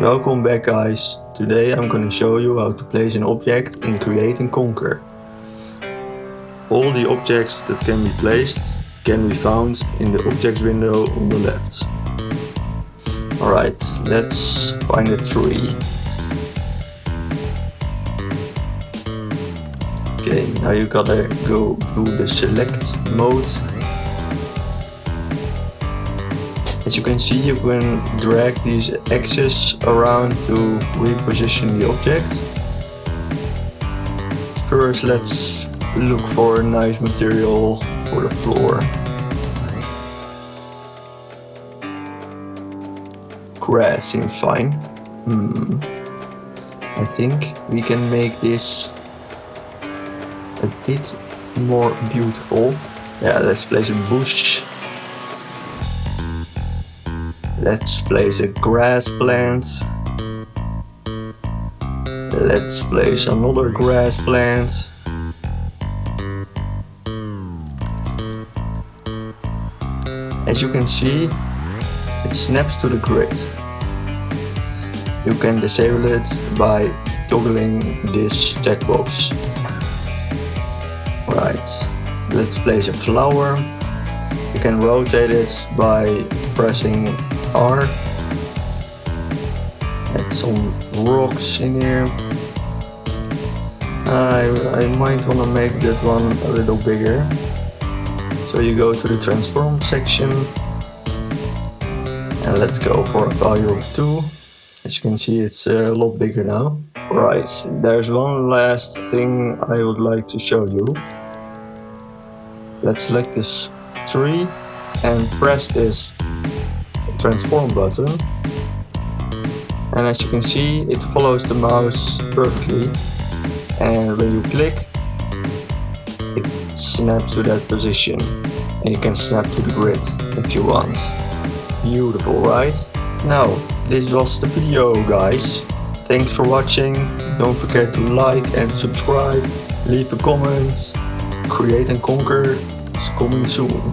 Welcome back guys. Today I'm going to show you how to place an object in Create and Conquer. All the objects that can be placed can be found in the objects window on the left. Alright, let's find a tree. Okay, now you gotta go to the select mode. As you can see, you can drag these axes around to reposition the object. First, let's look for a nice material for the floor. Grass seems fine. I think we can make this a bit more beautiful. Yeah, let's place a bush. Let's place a grass plant. Let's place another grass plant. As you can see, it snaps to the grid. You can disable it by toggling this checkbox. Right, let's place a flower. You can rotate it by pressing R. Add some rocks in here. I might want to make that one a little bigger. So you go to the transform section and let's go for a value of 2. As you can see, it's a lot bigger now. Right, there's one last thing I would like to show you. Let's select this tree and press this transform button, and as you can see, it follows the mouse perfectly, and when you click it snaps to that position and you can snap to the grid if you want. Beautiful, right? Now this was the video guys. Thanks for watching. Don't forget to like and subscribe, leave a comment. Create and Conquer is coming soon.